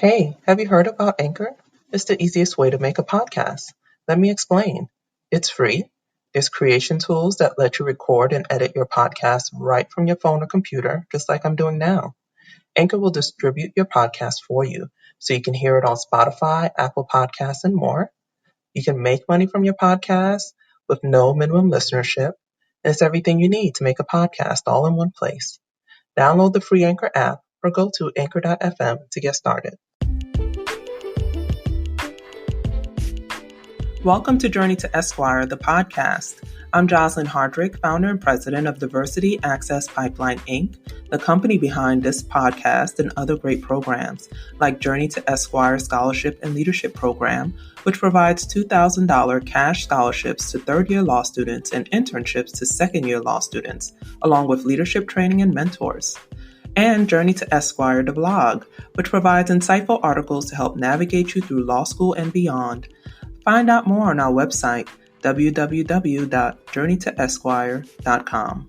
Hey, have you heard about Anchor? It's the easiest way to make a podcast. Let me explain. It's free. There's creation tools that let you record and edit your podcast right from your phone or computer, just like I'm doing now. Anchor will distribute your podcast for you, so you can hear it on Spotify, Apple Podcasts, and more. You can make money from your podcast with no minimum listenership, and it's everything you need to make a podcast all in one place. Download the free Anchor app or go to anchor.fm to get started. Welcome to Journey to Esquire, the podcast. I'm Jocelyn Hardrick, founder and president of Diversity Access Pipeline, Inc., the company behind this podcast and other great programs, like Journey to Esquire Scholarship and Leadership Program, which provides $2,000 cash scholarships to third-year law students and internships to second-year law students, along with leadership training and mentors. And Journey to Esquire, the blog, which provides insightful articles to help navigate you through law school and beyond. Find out more on our website, www.journeytoesquire.com.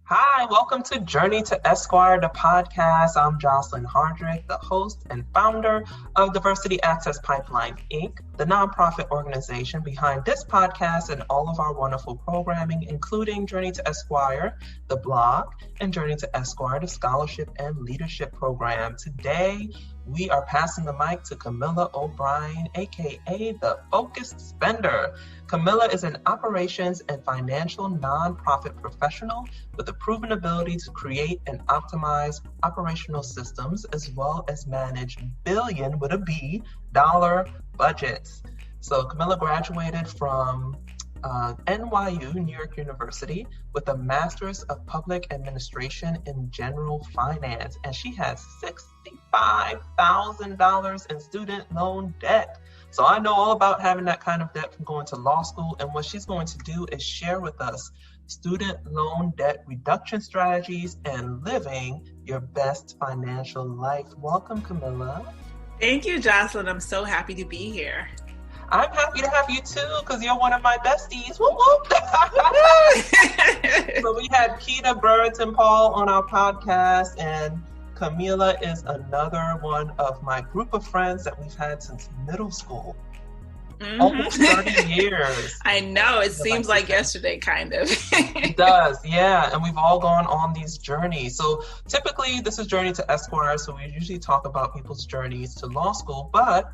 Hi, welcome to Journey to Esquire, the podcast. I'm Jocelyn Hardrick, the host and founder of Diversity Access Pipeline, Inc., the nonprofit organization behind this podcast and all of our wonderful programming, including Journey to Esquire, the blog, and Journey to Esquire, the scholarship and leadership program. Today, we are passing the mic to Kamilah O'Brien, aka the Focused Spender. Kamilah is an operations and financial nonprofit professional with a proven ability to create and optimize operational systems as well as manage billion with a B dollar budgets. So Kamilah graduated from NYU, New York University, with a Master's of Public Administration in General Finance, and she has $65,000 in student loan debt. So I know all about having that kind of debt from going to law school, and what she's going to do is share with us student loan debt reduction strategies and living your best financial life. Welcome, Kamilah. Thank you, Jocelyn. I'm so happy to be here. I'm happy to have you too, because you're one of my besties. Whoop, whoop. So we had Keita Burton Paul on our podcast, and Kamilah is another one of my group of friends that we've had since middle school. Mm-hmm. Almost 30 years. I know, it seems like yesterday, kind of. It does, yeah. And we've all gone on these journeys. So typically, this is Journey to Esquire, so we usually talk about people's journeys to law school, but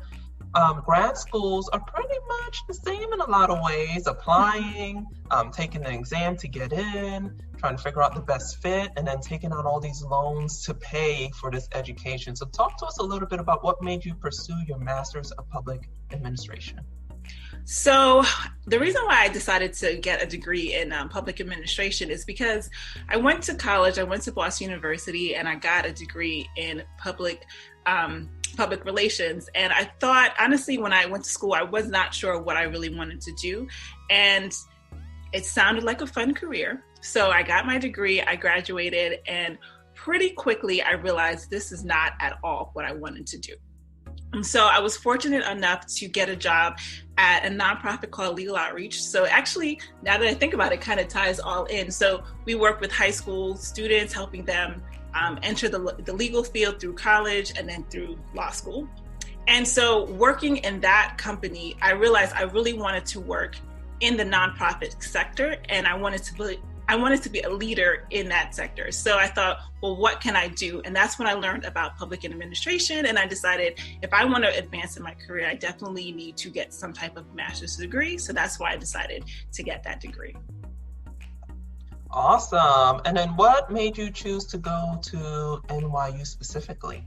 grad schools are pretty much the same in a lot of ways. Applying, taking an exam to get in, trying to figure out the best fit, and then taking out all these loans to pay for this education. So talk to us a little bit about what made you pursue your Master's of Public Administration. So the reason why I decided to get a degree in public administration is because I went to college, I went to Boston University, and I got a degree in public relations. And I thought, honestly, when I went to school, I was not sure what I really wanted to do. And it sounded like a fun career. So I got my degree, I graduated, and pretty quickly I realized this is not at all what I wanted to do. And so I was fortunate enough to get a job at a nonprofit called Legal Outreach. So actually, now that I think about it, kind of ties all in. So we work with high school students, helping them enter the legal field through college and then through law school. And so working in that company, I realized I really wanted to work in the nonprofit sector, and I wanted to be a leader in that sector. So I thought, well, what can I do? And that's when I learned about public administration. And I decided if I want to advance in my career, I definitely need to get some type of master's degree. So that's why I decided to get that degree. Awesome. And then what made you choose to go to NYU specifically?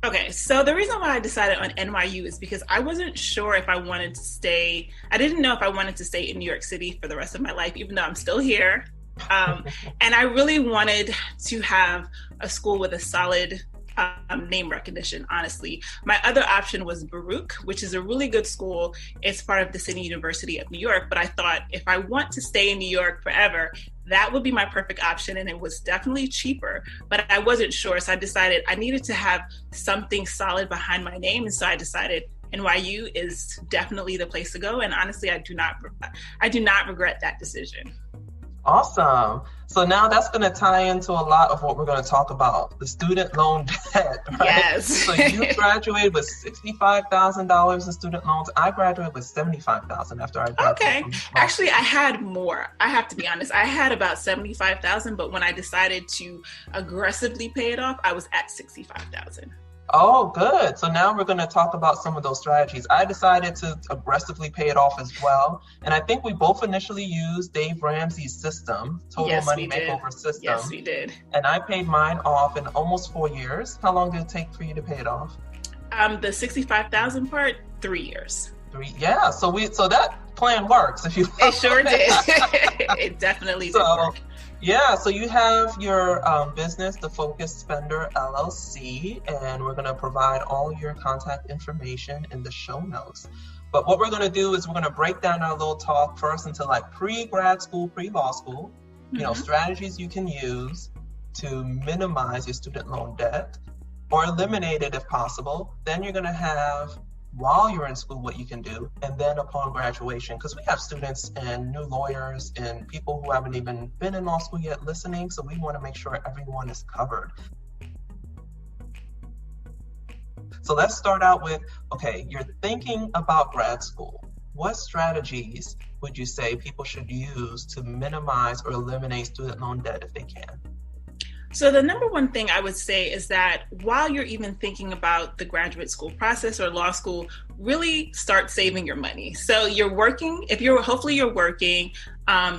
Okay, so the reason why I decided on NYU is because I wasn't sure if I wanted to stay. I didn't know if I wanted to stay in New York City for the rest of my life, even though I'm still here. And I really wanted to have a school with a solid name recognition, honestly. My other option was Baruch, which is a really good school. It's part of the City University of New York. But I thought if I want to stay in New York forever, that would be my perfect option. And it was definitely cheaper, but I wasn't sure. So I decided I needed to have something solid behind my name. And so I decided NYU is definitely the place to go. And honestly, I do not regret that decision. Awesome. So now that's going to tie into a lot of what we're going to talk about, the student loan debt, right? Yes. So you graduated with $65,000 in student loans. I graduated with $75,000 after I graduated. Okay. Actually, I had more. I have to be honest. I had about $75,000, but when I decided to aggressively pay it off, I was at $65,000. Oh, good. So now we're going to talk about some of those strategies. I decided to aggressively pay it off as well. And I think we both initially used Dave Ramsey's system, Total Money Makeover system. Yes, we did. And I paid mine off in almost 4 years. How long did it take for you to pay it off? The $65,000 part, 3 years. Yeah. So that plan works. If you It sure did. It definitely did work. Yeah, so you have your business, the Focused Spender LLC, and we're going to provide all your contact information in the show notes. But what we're going to do is we're going to break down our little talk first into like pre-grad school, pre-law school, strategies you can use to minimize your student loan debt or eliminate it if possible. Then you're going to have, while you're in school, what you can do, and then upon graduation, because we have students and new lawyers and people who haven't even been in law school yet listening, so we want to make sure everyone is covered. So let's start out with, okay, you're thinking about grad school. What strategies would you say people should use to minimize or eliminate student loan debt if they can? So the number one thing I would say is that while you're even thinking about the graduate school process or law school, really start saving your money. So you're working, hopefully you're working,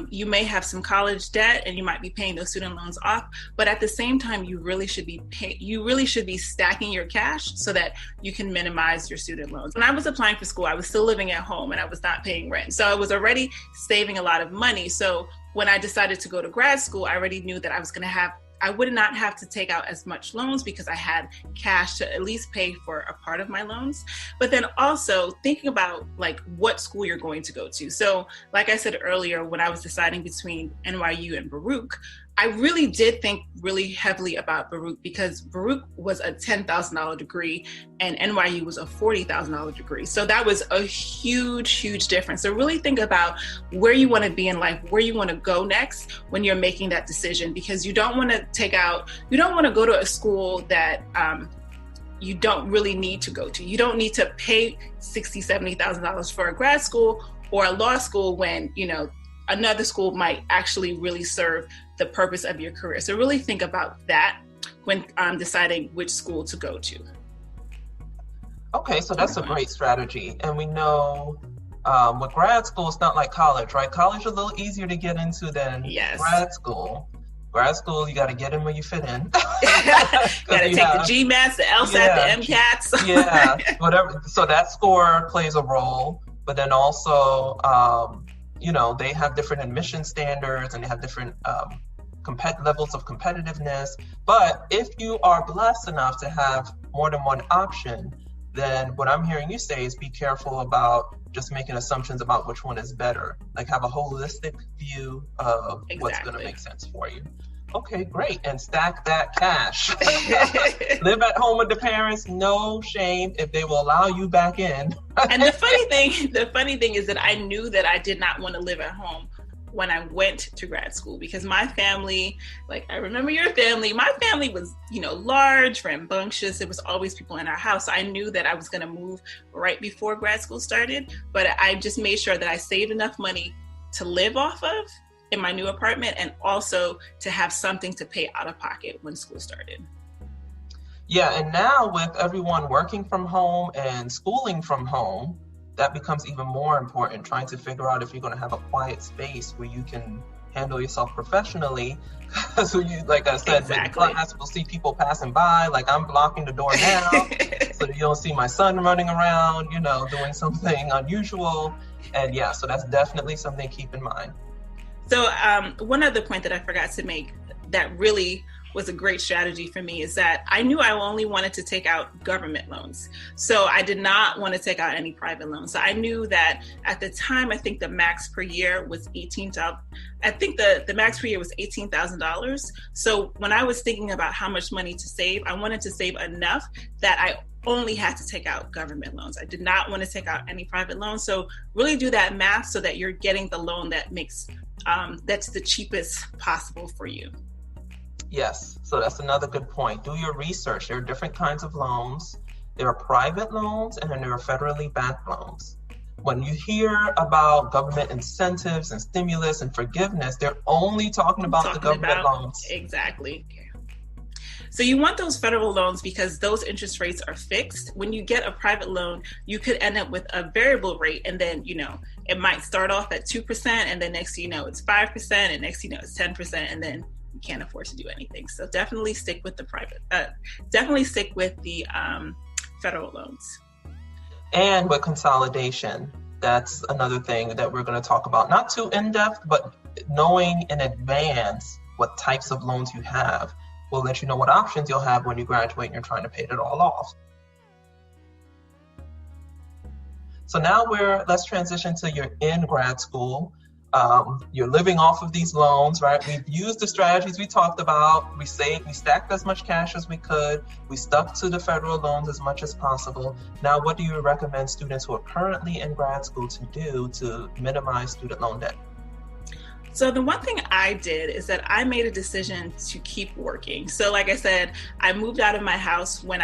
you may have some college debt and you might be paying those student loans off, but at the same time, you really should be stacking your cash so that you can minimize your student loans. When I was applying for school, I was still living at home and I was not paying rent. So I was already saving a lot of money. So when I decided to go to grad school, I already knew that I would not have to take out as much loans because I had cash to at least pay for a part of my loans. But then also thinking about like what school you're going to go to. So like I said earlier, when I was deciding between NYU and Baruch, I really did think really heavily about Baruch because Baruch was a $10,000 degree and NYU was a $40,000 degree. So that was a huge, huge difference. So really think about where you want to be in life, where you want to go next when you're making that decision, because you don't want to go to a school that you don't really need to go to. You don't need to pay $60,000, $70,000 for a grad school or a law school when, another school might actually really serve the purpose of your career. So really think about that when deciding which school to go to. Okay, so that's a great strategy. And we know with grad school, it's not like college, right? College is a little easier to get into than grad school. Grad school, you got to get in where you fit in. Got to take the GMATs, the LSAT, the MCATs. Yeah, whatever. So that score plays a role, but then also, they have different admission standards and they have different levels of competitiveness. But if you are blessed enough to have more than one option, then what I'm hearing you say is be careful about just making assumptions about which one is better. Like have a holistic view of what's going to make sense for you. Okay, great. And stack that cash. Live at home with the parents, no shame if they will allow you back in. And the funny thing is that I knew that I did not want to live at home when I went to grad school because my family, like I remember your family, my family was, large, rambunctious. It was always people in our house. I knew that I was going to move right before grad school started, but I just made sure that I saved enough money to live off of in my new apartment and also to have something to pay out of pocket when school started. Yeah, and now with everyone working from home and schooling from home, that becomes even more important, trying to figure out if you're going to have a quiet space where you can handle yourself professionally. Because like I said, in class, we'll see people passing by, like I'm blocking the door now, so that you don't see my son running around, doing something unusual. And yeah, so that's definitely something to keep in mind. So one other point that I forgot to make that really was a great strategy for me is that I knew I only wanted to take out government loans. So I did not want to take out any private loans. So I knew that at the time, I think the max per year was $18,000. I think the max per year was $18,000. So when I was thinking about how much money to save, I wanted to save enough that I only had to take out government loans. I did not want to take out any private loans. So really do that math so that you're getting the loan that makes, that's the cheapest possible for you. Yes, so that's another good point. Do your research. There are different kinds of loans. There are private loans and then there are federally backed loans. When you hear about government incentives and stimulus and forgiveness, they're only talking about the government loans. Exactly. So you want those federal loans because those interest rates are fixed. When you get a private loan, you could end up with a variable rate, and then, it might start off at 2%, and then next thing you know, it's 5%, and next thing you know, it's 10%, and then you can't afford to do anything. So definitely stick with the federal loans. And with consolidation, that's another thing that we're going to talk about. Not too in-depth, but knowing in advance what types of loans you have will let you know what options you'll have when you graduate and you're trying to pay it all off. So now let's transition to you're in grad school. You're living off of these loans, right? We've used the strategies we talked about. We stacked as much cash as we could. We stuck to the federal loans as much as possible. Now, what do you recommend students who are currently in grad school to do to minimize student loan debt? So the one thing I did is that I made a decision to keep working. So like I said, I moved out of my house right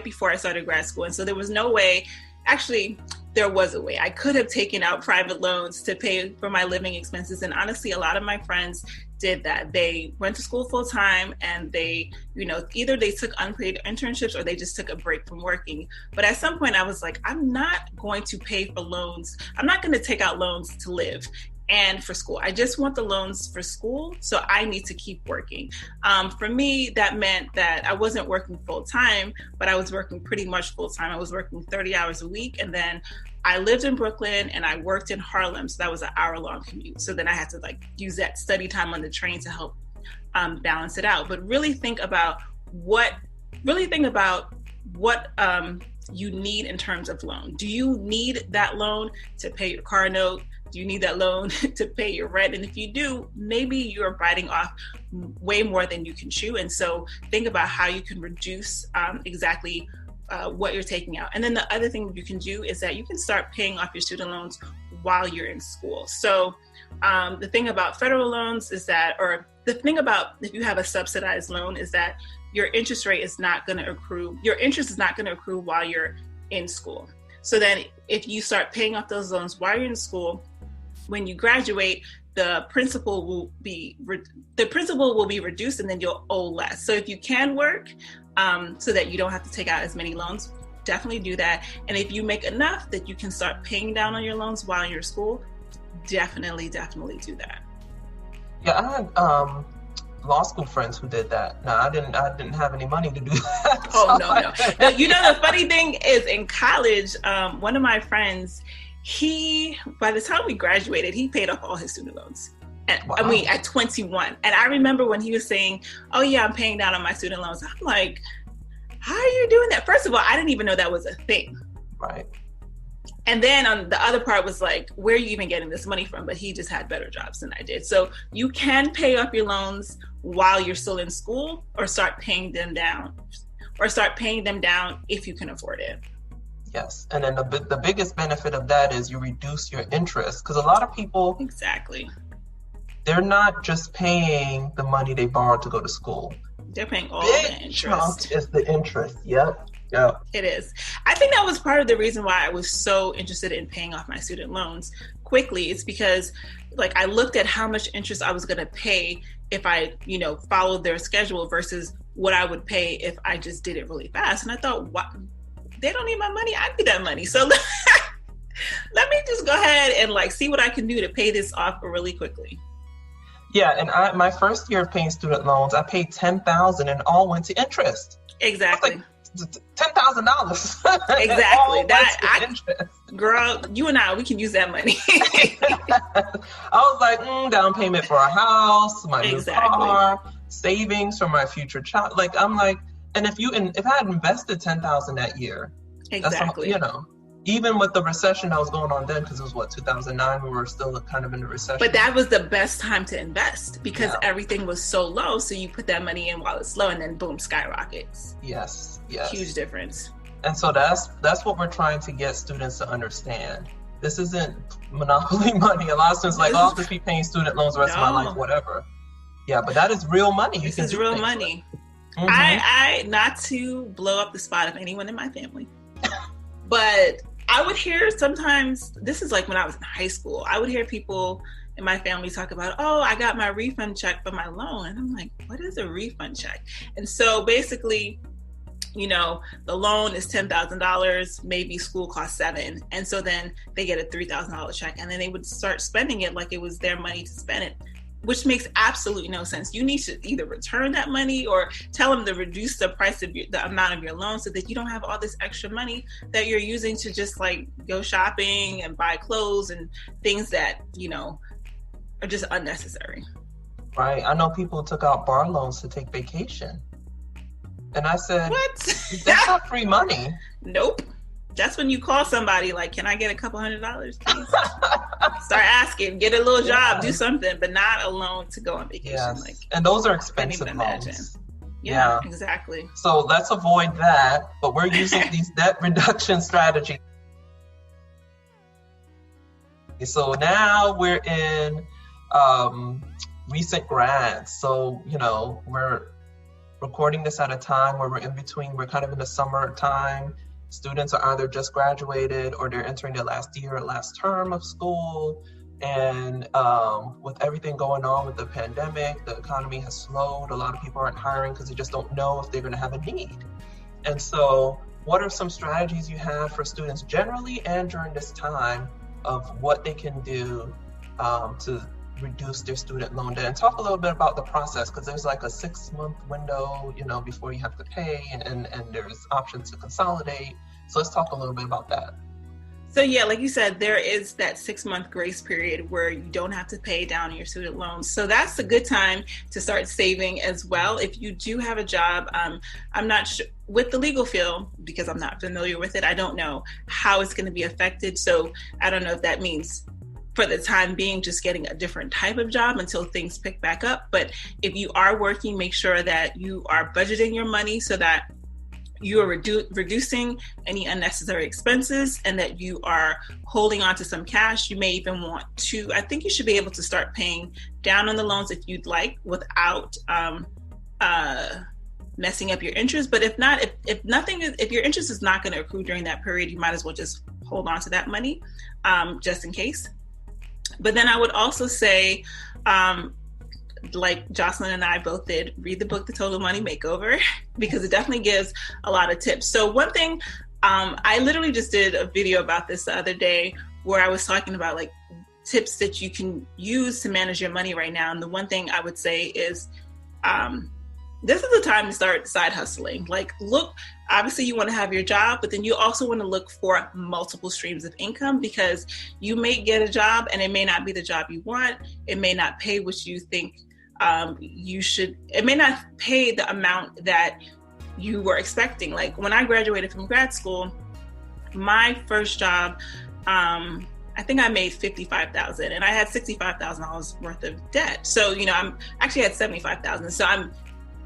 before I started grad school. And so there was no way, actually, there was a way. I could have taken out private loans to pay for my living expenses. And honestly, a lot of my friends did that. They went to school full time and they, either they took unpaid internships or they just took a break from working. But at some point I was like, I'm not going to pay for loans. I'm not going to take out loans to live and for school. I just want the loans for school. So I need to keep working. For me, that meant that I wasn't working full time, but I was working pretty much full time. I was working 30 hours a week. And then I lived in Brooklyn and I worked in Harlem. So that was an hour-long commute. So then I had to use that study time on the train to help balance it out. But really think about what you need in terms of loan. Do you need that loan to pay your car note? Do you need that loan to pay your rent? And if you do, maybe you're biting off way more than you can chew. And so think about how you can reduce exactly what you're taking out. And then the other thing you can do is that you can start paying off your student loans while you're in school. So the thing about federal loans is that, or the thing about if you have a subsidized loan is that your interest rate is not going to accrue. Your interest is not going to accrue while you're in school. So then if you start paying off those loans while you're in school, when you graduate, the principal will be reduced and then you'll owe less. So if you can work so that you don't have to take out as many loans, definitely do that. And if you make enough that you can start paying down on your loans while you're in school, definitely do that. Yeah, I had law school friends who did that. No, I didn't have any money to do that. Oh, no. Now, the funny thing is in college, one of my friends, by the time we graduated, he paid off all his student loans. Wow. At 21. And I remember when he was saying, oh yeah, I'm paying down on my student loans. I'm like, how are you doing that? First of all, I didn't even know that was a thing. Right. And then on the other part was like, where are you even getting this money from? But he just had better jobs than I did. So you can pay off your loans while you're still in school or start paying them down if you can afford it. Yes. And then the biggest benefit of that is you reduce your interest, because a lot of people, exactly, they're not just paying the money they borrowed to go to school. They're paying all the interest. Chunk is the interest. Yep. It is. I think that was part of the reason why I was so interested in paying off my student loans quickly. It's because I looked at how much interest I was going to pay if I, followed their schedule versus what I would pay if I just did it really fast. And I thought, what? They don't need my money. I need that money. So let me just go ahead and see what I can do to pay this off really quickly. Yeah. And my first year of paying student loans, I paid $10,000 and all went to interest. Exactly. $10,000. Exactly. Girl, you and I, we can use that money. I was like, down payment for a house, my new car, savings for my future child. And if I had invested $10,000 that year, exactly, even with the recession that was going on then, because it was what, 2009, we were still kind of in the recession. But that was the best time to invest because everything was so low. So you put that money in while it's low, and then boom, skyrockets. Yes. Huge difference. And so that's what we're trying to get students to understand. This isn't monopoly money. A lot of students like, I'll just be paying student loans the rest of my life, whatever. Yeah, but that is real money. This is real money. Mm-hmm. I not to blow up the spot of anyone in my family, but I would hear sometimes, this is like when I was in high school, I would hear people in my family talk about, I got my refund check for my loan. And I'm like, what is a refund check? And so basically, the loan is $10,000, maybe school costs $7,000. And so then they get a $3,000 check, and then they would start spending it like it was their money to spend it, which makes absolutely no sense. You need to either return that money or tell them to reduce the price of the amount of your loan so that you don't have all this extra money that you're using to just like go shopping and buy clothes and things that, are just unnecessary. Right. I know people took out bar loans to take vacation. And I said, what? That's not free money. Nope. That's when you call somebody like, can I get a couple $100, please? Start asking, get a little job, do something, but not a loan to go on vacation. Yes. Like, and those are expensive loans. Yeah, exactly. So let's avoid that, but we're using these debt reduction strategies. So now we're in recent grads. So, we're recording this at a time where we're in between, we're kind of in the summer time. Students are either just graduated or they're entering their last year or last term of school. And with everything going on with the pandemic, the economy has slowed. A lot of people aren't hiring because they just don't know if they're going to have a need. And so what are some strategies you have for students generally and during this time of what they can do to reduce their student loan debt? And talk a little bit about the process, because there's like a 6-month window, before you have to pay, and there's options to consolidate. So let's talk a little bit about that. So yeah, like you said, there is that 6-month grace period where you don't have to pay down your student loans. So that's a good time to start saving as well. If you do have a job, I'm not sure with the legal field, because I'm not familiar with it. I don't know how it's going to be affected. So I don't know if that means for the time being, just getting a different type of job until things pick back up. But if you are working, make sure that you are budgeting your money so that you are reducing any unnecessary expenses and that you are holding on to some cash. You may even want to, I think you should be able to start paying down on the loans if you'd like without messing up your interest. But if not, if your interest is not going to accrue during that period, you might as well just hold on to that money just in case. But then I would also say, like Jocelyn and I both did, read the book, The Total Money Makeover, because it definitely gives a lot of tips. So one thing, I literally just did a video about this the other day where I was talking about like tips that you can use to manage your money right now. And the one thing I would say is, this is the time to start side hustling. Like, look, obviously you want to have your job, but then you also want to look for multiple streams of income, because you may get a job and it may not be the job you want. It may not pay what you think you should. It may not pay the amount that you were expecting. Like when I graduated from grad school, my first job, I think I made $55,000 and I had $65,000 worth of debt. So, I'm actually had $75,000. So I'm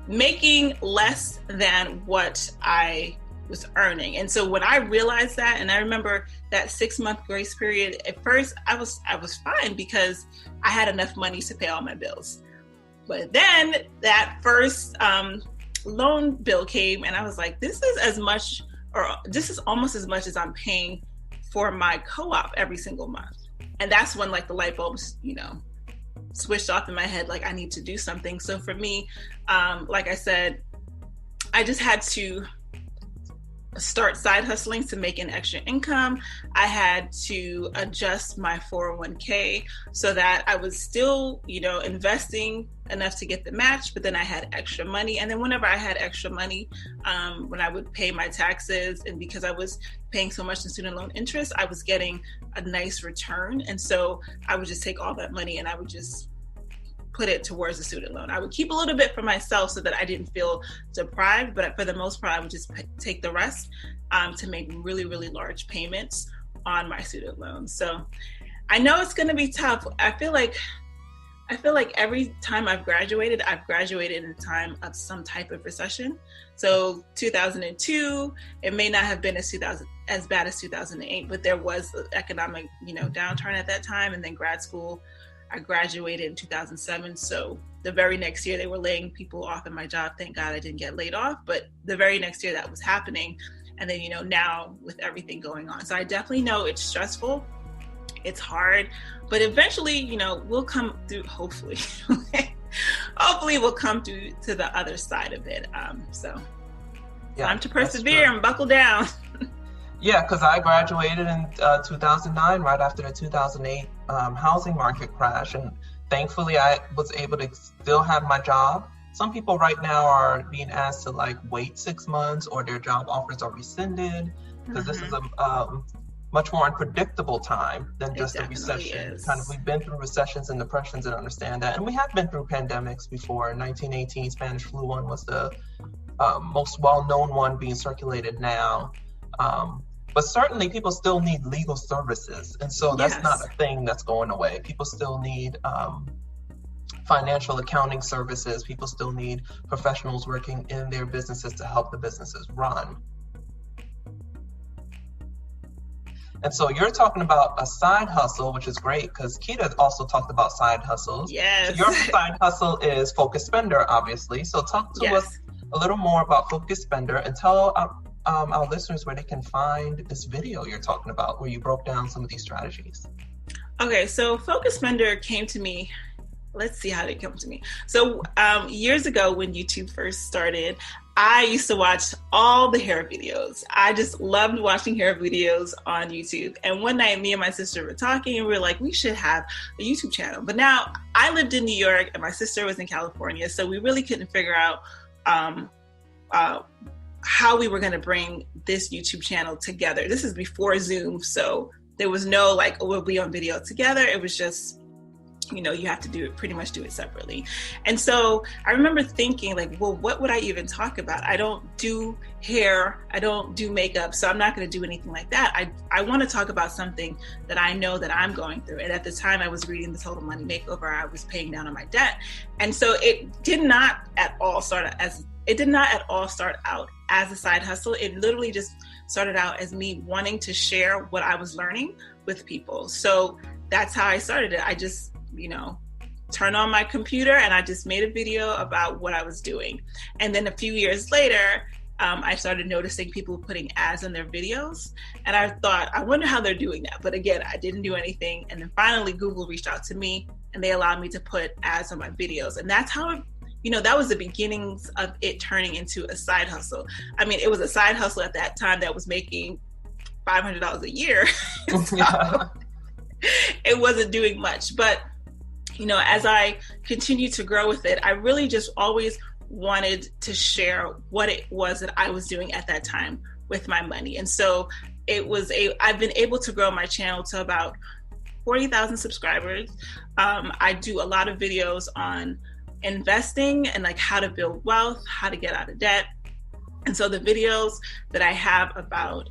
making less than what I was earning. And so when I realized that, and I remember that 6-month grace period, at first I was fine because I had enough money to pay all my bills. But then that first loan bill came and I was like, this is almost as much as I'm paying for my co-op every single month. And that's when like the light bulbs, switched off in my head, like I need to do something. So for me, like I said, I just had to start side hustling to make an extra income. I had to adjust my 401k so that I was still, investing enough to get the match, but then I had extra money. And then whenever I had extra money, when I would pay my taxes, and because I was paying so much in student loan interest, I was getting a nice return. And so I would just take all that money and I would just put it towards the student loan. I would keep a little bit for myself so that I didn't feel deprived, but for the most part, I would just take the rest to make really, really large payments on my student loans. So I know it's going to be tough. I feel like every time I've graduated in a time of some type of recession. So 2002, it may not have been as bad as 2008, but there was an economic, downturn at that time. And then grad school, I graduated in 2007. So the very next year they were laying people off in my job. Thank God I didn't get laid off, but the very next year that was happening. And then, now with everything going on. So I definitely know it's stressful. It's hard, but eventually, we'll come through, hopefully. Hopefully we'll come through to the other side of it. Time to persevere and buckle down. Yeah, because I graduated in 2009, right after the 2008 housing market crash. And thankfully, I was able to still have my job. Some people right now are being asked to wait 6 months, or their job offers are rescinded, because this is a much more unpredictable time than just a recession. We've been through recessions and depressions and understand that. And we have been through pandemics before. 1918 Spanish flu one was the most well-known one being circulated now. But certainly people still need legal services. And so that's not a thing that's going away. People still need financial accounting services. People still need professionals working in their businesses to help the businesses run. And so you're talking about a side hustle, which is great because Keita also talked about side hustles. Yes. So your side hustle is Focus Spender, obviously. So talk to us a little more about Focus Spender and tell our listeners where they can find this video you're talking about, where you broke down some of these strategies. Okay, so Focus Spender came to me. Let's see how they come to me. So years ago when YouTube first started, I used to watch all the hair videos. I just loved watching hair videos on YouTube. And one night, me and my sister were talking and we were like, we should have a YouTube channel. But now I lived in New York and my sister was in California. So we really couldn't figure out how we were going to bring this YouTube channel together. This is before Zoom. So there was no we'll be on video together. It was just, you have to pretty much do it separately. And so I remember thinking what would I even talk about? I don't do hair. I don't do makeup. So I'm not going to do anything like that. I want to talk about something that I know that I'm going through. And at the time I was reading The Total Money Makeover. I was paying down on my debt. And so it did not at all start out as a side hustle. It literally just started out as me wanting to share what I was learning with people. So that's how I started it. I just turned on my computer and I just made a video about what I was doing. And then a few years later, I started noticing people putting ads in their videos. And I thought, I wonder how they're doing that. But again, I didn't do anything. And then finally, Google reached out to me and they allowed me to put ads on my videos. And that's how that was the beginnings of it turning into a side hustle. I mean, it was a side hustle at that time that was making $500 a year. So it wasn't doing much. But as I continued to grow with it, I really just always wanted to share what it was that I was doing at that time with my money. And so I've been able to grow my channel to about 40,000 subscribers. I do a lot of videos on investing and how to build wealth, how to get out of debt. And so the videos that I have about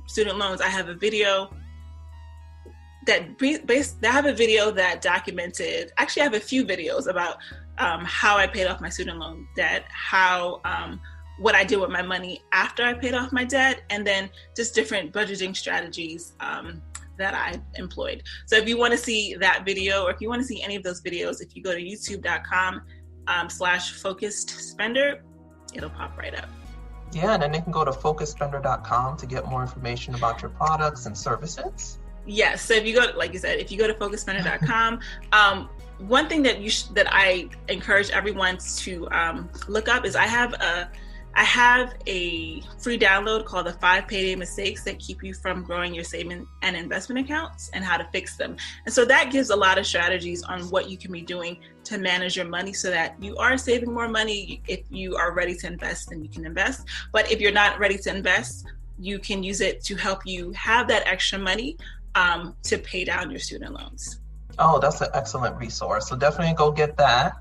student loans, I have a video that documented, actually I have a few videos about how I paid off my student loan debt, what I did with my money after I paid off my debt, and then just different budgeting strategies that I employed. So if you want to see that video, or if you want to see any of those videos, if you go to youtube.com/focusedspender, it'll pop right up. Yeah, and then they can go to focusspender.com to get more information about your products and services. Yes. So if you go, like you said, if you go to focusspender.com, one thing that that I encourage everyone to look up is I have a free download called the 5 Payday Mistakes that keep you from growing your saving and investment accounts and how to fix them. And so that gives a lot of strategies on what you can be doing to manage your money so that you are saving more money. If you are ready to invest, then you can invest. But if you're not ready to invest, you can use it to help you have that extra money to pay down your student loans. Oh, that's an excellent resource. So definitely go get that.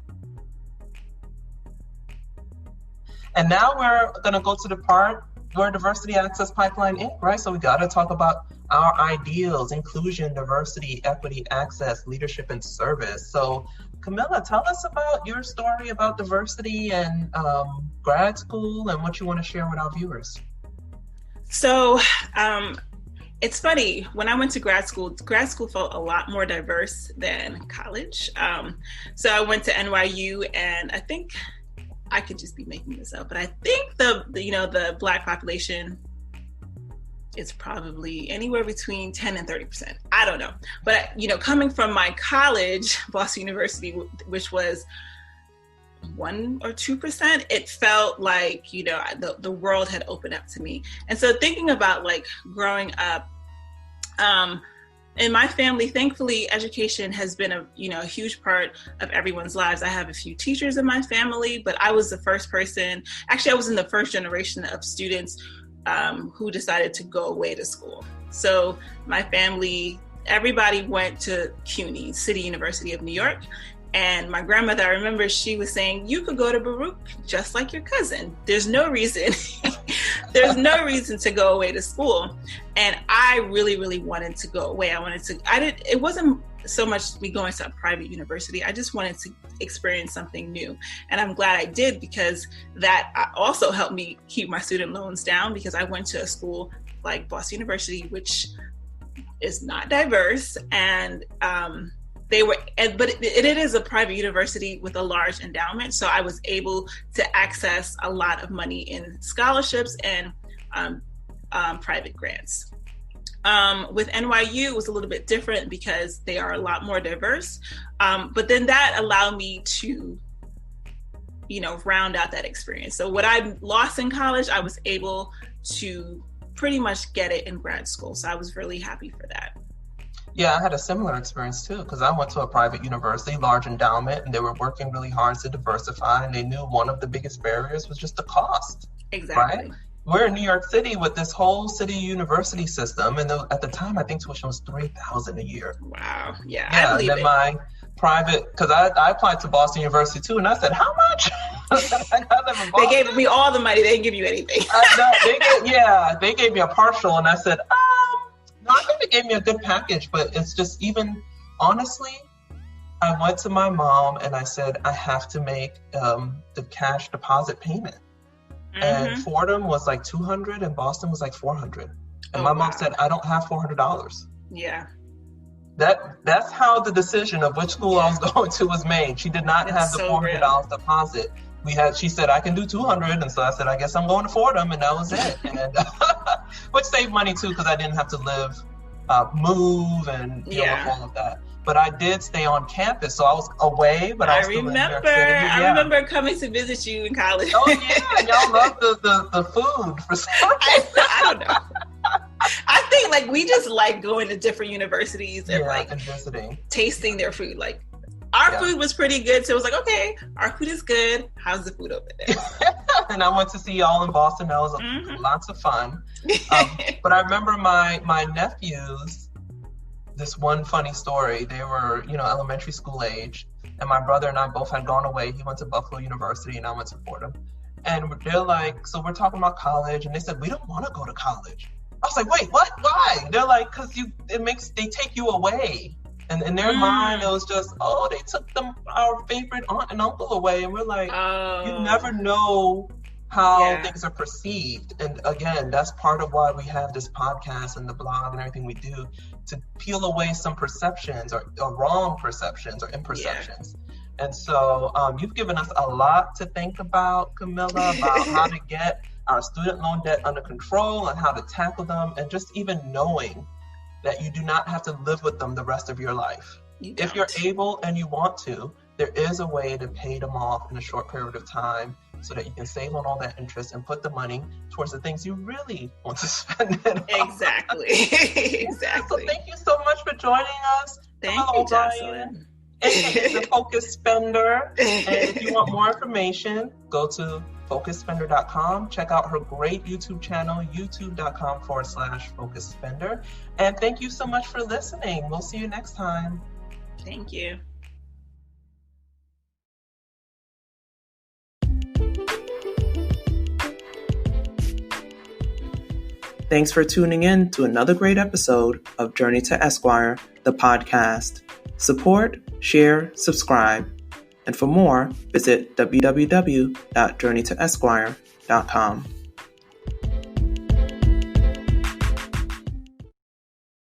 And now we're going to go to the part where Diversity Access Pipeline Inc., right? So we got to talk about our ideals: inclusion, diversity, equity, access, leadership, and service. So Kamilah, tell us about your story about diversity and grad school and what you want to share with our viewers. So it's funny, when I went to grad school felt a lot more diverse than college. So I went to NYU, and I think, I could just be making this up, but I think the Black population is probably anywhere between 10 and 30%. I don't know. But, coming from my college, Boston University, which was 1 or 2%, it felt like, the world had opened up to me. And so thinking about like growing up, in my family, thankfully, education has been a huge part of everyone's lives. I have a few teachers in my family, but I was the first person. Actually, I was in the first generation of students who decided to go away to school. So my family, everybody went to CUNY, City University of New York. And my grandmother, I remember she was saying, you could go to Baruch just like your cousin. There's no reason to go away to school. And I really, really wanted to go away. It wasn't so much me going to a private university. I just wanted to experience something new. And I'm glad I did, because that also helped me keep my student loans down, because I went to a school like Boston University, which is not diverse. And, but it is a private university with a large endowment. So I was able to access a lot of money in scholarships and private grants. With NYU, it was a little bit different because they are a lot more diverse. But then that allowed me to, round out that experience. So what I lost in college, I was able to pretty much get it in grad school. So I was really happy for that. Yeah, I had a similar experience too, because I went to a private university, large endowment, and they were working really hard to diversify, and they knew one of the biggest barriers was just the cost. Exactly. Right? We're in New York City with this whole city university system, and at the time, I think tuition was $3,000 a year. Wow. Yeah, I believe and then my private, because I applied to Boston University too, and I said, how much? They gave me all the money. They didn't give you anything. They gave me a partial, and I said, I think they gave me a good package, but it's just, even honestly, I went to my mom and I said, I have to make the cash deposit payment. Mm-hmm. And Fordham was like $200 and Boston was like $400. And my mom said, I don't have $400. Yeah. That's how the decision of which school I was going to was made. She did not have the $400 deposit. She said, I can do $200. And so I said, I guess I'm going to Fordham. And that was it. And which saved money too, because I didn't have to move and deal with all of that. But I did stay on campus. So I was away, but I was still in New York City. I remember coming to visit you in college. Oh yeah, y'all love the food for some reason. I don't know. I think like we just like going to different universities and visiting, tasting their food. Like our food was pretty good, so it was like, okay, our food is good. How's the food over there? And I went to see y'all in Boston. That was lots of fun. But I remember my nephews. This one funny story. They were, elementary school age, and my brother and I both had gone away. He went to Buffalo University, and I went to Fordham. And they're like, so we're talking about college, and they said, we don't want to go to college. I was like, wait, what? Why? They're like, because they take you away. And in their mind, it was just, they took our favorite aunt and uncle away. And we're like, you never know how things are perceived. And again, that's part of why we have this podcast and the blog and everything we do, to peel away some perceptions or wrong perceptions or imperceptions. Yeah. And so you've given us a lot to think about, Kamilah, about how to get our student loan debt under control and how to tackle them, and just even knowing that you do not have to live with them the rest of your life. If you're able and you want to, there is a way to pay them off in a short period of time so that you can save on all that interest and put the money towards the things you really want to spend it on. Exactly. So thank you so much for joining us. Thank you, Jocelyn. The Focus Spender. And if you want more information, go to focusspender.com. Check out her great YouTube channel, youtube.com/focusspender. And thank you so much for listening. We'll see you next time. Thank you. Thanks for tuning in to another great episode of Journey to Esquire, the podcast. Support, share, subscribe. And for more, visit www.journeytoesquire.com.